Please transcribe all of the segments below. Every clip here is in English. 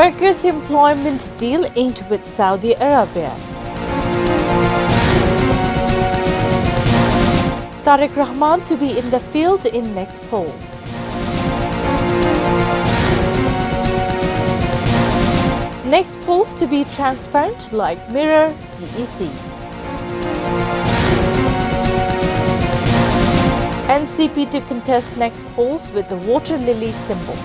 Workers' employment deal inked with Saudi Arabia. Tariq Rahman to be in the field in next poll. Next polls to be transparent like Mirror CEC. NCP to contest next polls with the water lily symbol.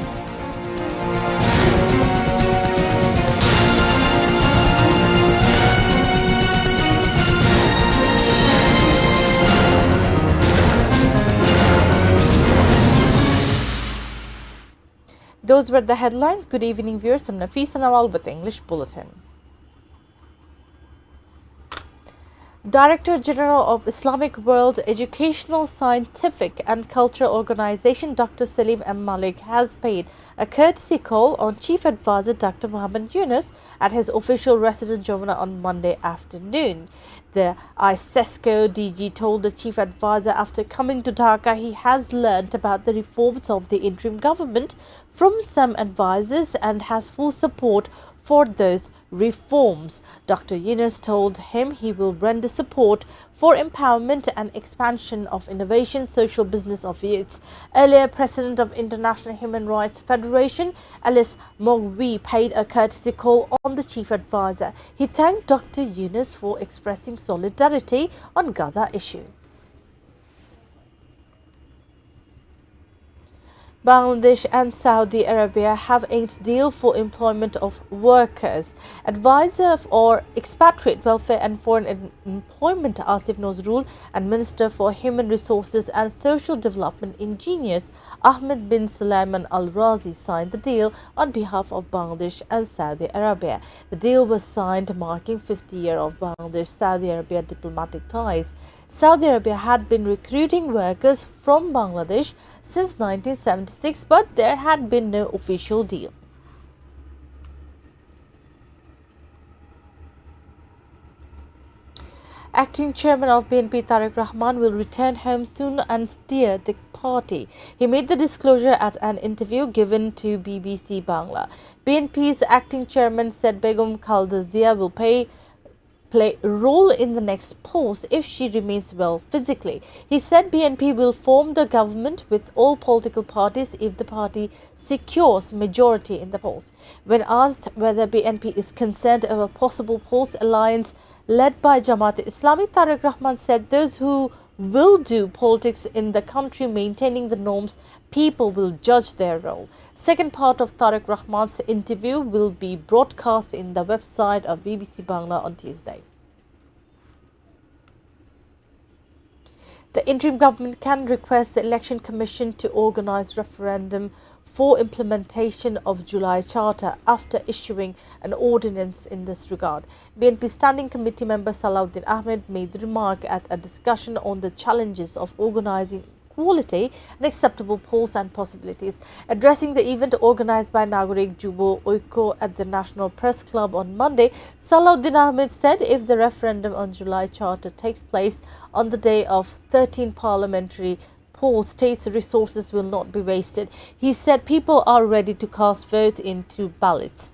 Those were the headlines. Good evening, viewers. I'm Nafisa Nawal with English Bulletin. Director General of Islamic World Educational, Scientific and Cultural Organization Dr. Salim M. Malik has paid a courtesy call on Chief Advisor Dr. Muhammad Yunus at his official residence Jamuna on Monday afternoon. The ISESCO DG told the Chief Advisor after coming to Dhaka he has learnt about the reforms of the interim government from some advisors and has full support for those reforms. Dr. Yunus told him he will render support for empowerment and expansion of innovation social business of youths. Earlier, President of International Human Rights Federation, Alice Mogwi, paid a courtesy call on the Chief Advisor. He thanked Dr. Yunus for expressing solidarity on Gaza issue. Bangladesh and Saudi Arabia have inked deal for employment of workers. Advisor for Expatriate Welfare and Foreign Employment Asif Nozrul and Minister for Human Resources and Social Development Engineers Ahmed bin Sulaiman Al Razi signed the deal on behalf of Bangladesh and Saudi Arabia. The deal was signed marking 50 years of Bangladesh-Saudi Arabia diplomatic ties. Saudi Arabia had been recruiting workers from Bangladesh since 1976, but there had been no official deal. Acting chairman of BNP Tariq Rahman will return home soon and steer the party. He made the disclosure at an interview given to BBC Bangla. BNP's acting chairman said Begum Khalda Zia will play a role in the next post if she remains well physically. He said BNP will form the government with all political parties if the party secures majority in the polls. When asked whether BNP is concerned over possible post alliance led by Jamaat Islamic, Tariq Rahman said those who will do politics in the country maintaining the norms, people will judge their role. Second part of Tariq Rahman's interview will be broadcast in the website of BBC Bangla on Tuesday. The interim government can request the Election Commission to organise referendum for implementation of July Charter after issuing an ordinance in this regard. BNP Standing Committee member Salahuddin Ahmed made the remark at a discussion on the challenges of organising quality and acceptable polls and possibilities. Addressing the event organised by Nagorik Jubo Oiko at the National Press Club on Monday, Salahuddin Ahmed said if the referendum on July Charter takes place on the day of 13 parliamentary polls, states' resources will not be wasted. He said people are ready to cast votes into ballots.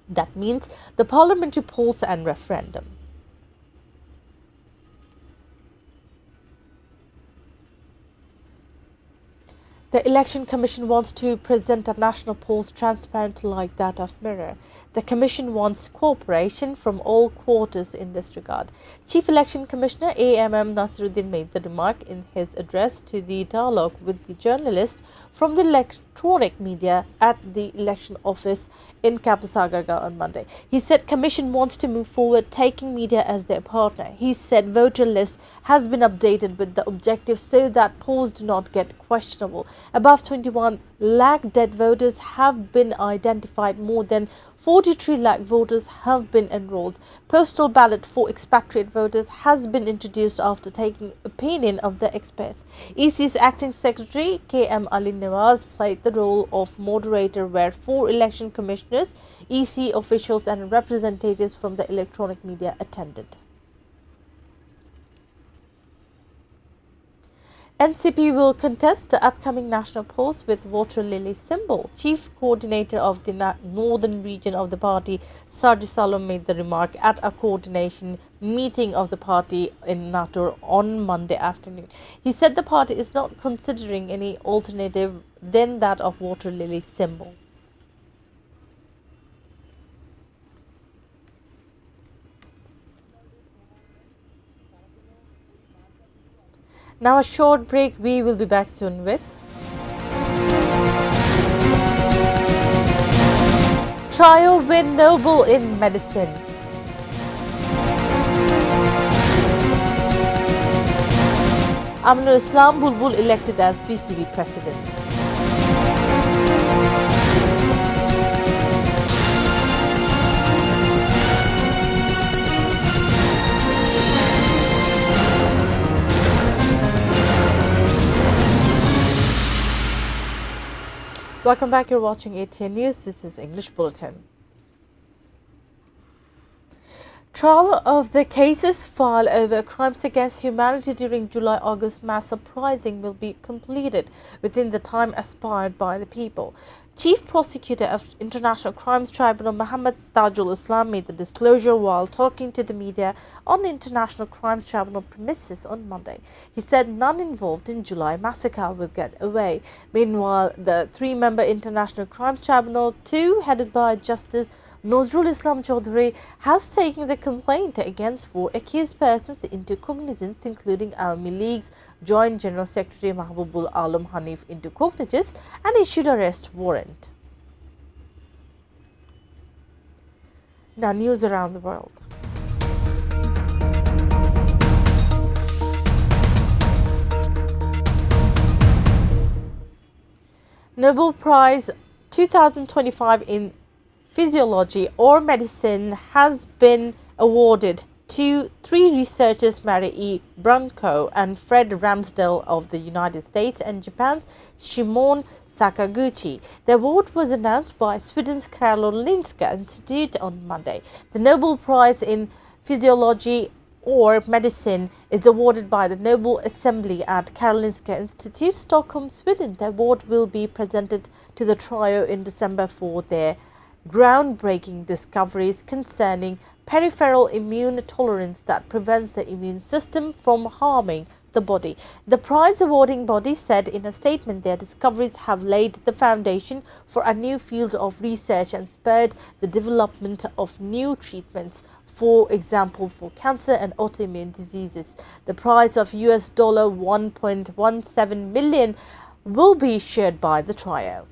That means the parliamentary polls and referendum. The Election Commission wants to present a national polls transparent like that of Mirror. The Commission wants cooperation from all quarters in this regard. Chief Election Commissioner AMM Nasiruddin made the remark in his address to the dialogue with the journalists from the electronic media at the election office in capital Sagarga on Monday. He said Commission wants to move forward taking media as their partner. He said voter list has been updated with the objective so that polls do not get questionable. Above 21 lakh dead voters have been identified. More than 43 lakh voters have been enrolled. Postal ballot for expatriate voters has been introduced after taking opinion of the experts. EC's acting secretary KM Ali Nawaz played the role of moderator where 4 election commissioners, EC officials and representatives from the electronic media attended. NCP will contest the upcoming national polls with water lily symbol. Chief coordinator of the northern region of the party, Sarji Salom, made the remark at a coordination meeting of the party in Natur on Monday afternoon. He said the party is not considering any alternative than that of water lily symbol. Now a short break. We will be back soon with Trio win Nobel in medicine. Aminul Islam Bulbul elected as PCB president. Welcome back. You're watching ATN News. This is English Bulletin. Trial of the cases filed over crimes against humanity during July-August mass uprising will be completed within the time aspired by the people. Chief Prosecutor of International Crimes Tribunal Mohammed Tajul Islam made the disclosure while talking to the media on the International Crimes Tribunal premises on Monday. He said none involved in July massacre will get away. Meanwhile, the three-member International Crimes Tribunal, headed by Justice Nozrul Islam Chaudhry, has taken the complaint against 4 accused persons into cognizance, including Awami League's Joint General Secretary Mahbubul Alam Hanif into cognizance and issued arrest warrant. Now, news around the world. Nobel Prize 2025 in Physiology or Medicine has been awarded to 3 researchers, Mary E. Brunko and Fred Ramsdell of the United States and Japan's Shimon Sakaguchi. The award was announced by Sweden's Karolinska Institute on Monday. The Nobel Prize in Physiology or Medicine is awarded by the Nobel Assembly at Karolinska Institute, Stockholm, Sweden. The award will be presented to the trio in December for their groundbreaking discoveries concerning peripheral immune tolerance that prevents the immune system from harming the body. The prize awarding body said in a statement their discoveries have laid the foundation for a new field of research and spurred the development of new treatments, for example, for cancer and autoimmune diseases. The prize of US $1.17 million will be shared by the trio.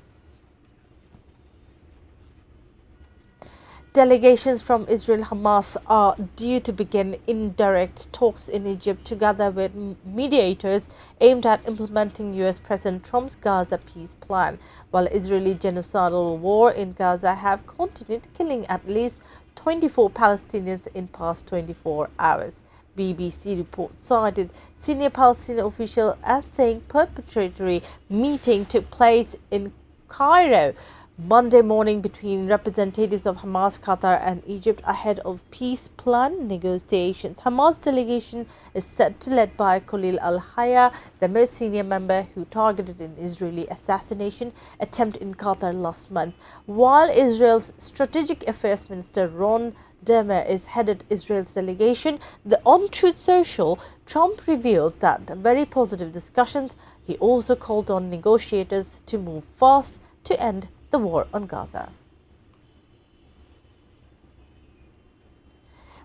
Delegations from Israel Hamas are due to begin indirect talks in Egypt together with mediators aimed at implementing US President Trump's Gaza peace plan, while Israeli genocidal war in Gaza have continued, killing at least 24 Palestinians in past 24 hours. BBC report cited senior Palestinian official as saying perpetratory meeting took place in Cairo Monday morning between representatives of Hamas, Qatar and Egypt ahead of peace plan negotiations. Hamas delegation is said to led by Khalil al-Hayya, the most senior member who targeted an Israeli assassination attempt in Qatar last month. While Israel's Strategic Affairs Minister Ron Dermer is headed Israel's delegation, on Truth Social, Trump revealed that very positive discussions. He also called on negotiators to move fast to end the war on Gaza.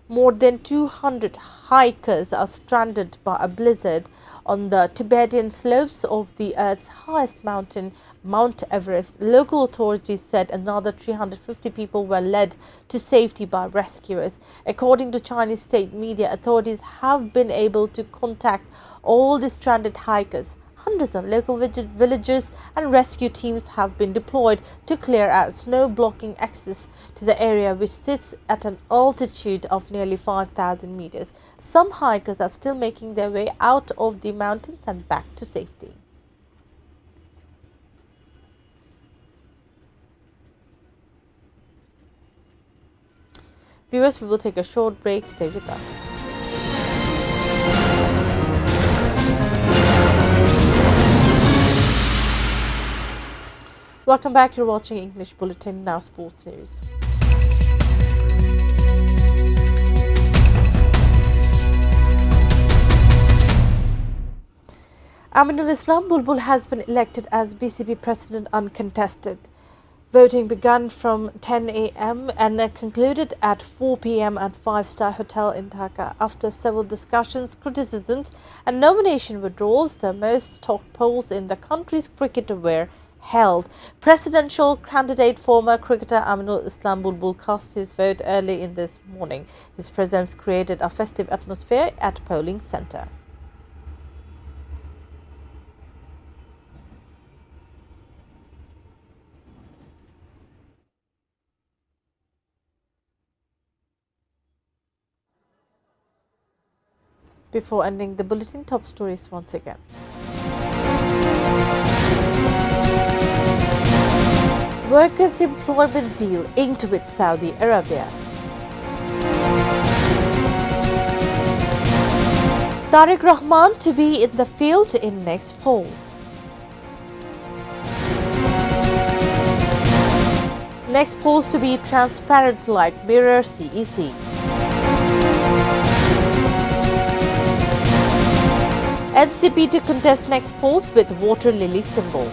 More than 200 hikers are stranded by a blizzard on the Tibetan slopes of the Earth's highest mountain, Mount Everest. Local authorities said another 350 people were led to safety by rescuers. According to Chinese state media, authorities have been able to contact all the stranded hikers. Hundreds of local villagers and rescue teams have been deployed to clear out snow blocking access to the area, which sits at an altitude of nearly 5,000 meters. Some hikers are still making their way out of the mountains and back to safety. Viewers, we will take a short break. Stay with us. Welcome back. You're watching English Bulletin, now sports news. Aminul Islam Bulbul has been elected as BCB President uncontested. Voting began from 10 a.m. and concluded at 4 p.m. at Five-Star Hotel in Dhaka. After several discussions, criticisms and nomination withdrawals, the most talked polls in the country's cricket were held. Presidential candidate former cricketer Aminul Islam Bulbul cast his vote early in this morning. His presence created a festive atmosphere at polling centre. Before ending the bulletin, top stories once again. Workers' employment deal inked with Saudi Arabia. Tariq Rahman to be in the field in next poll. Next polls to be transparent like mirror CEC. NCP to contest next polls with water lily symbol.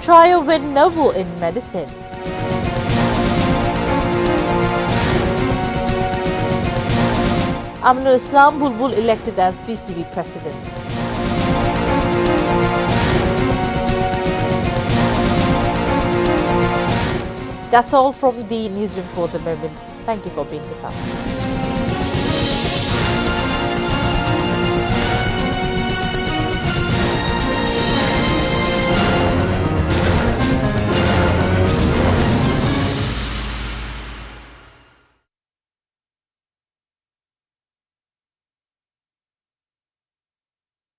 Trio win Nobel in medicine. Aminul Islam Bulbul elected as BCB President. That's all from the newsroom for the moment. Thank you for being with us.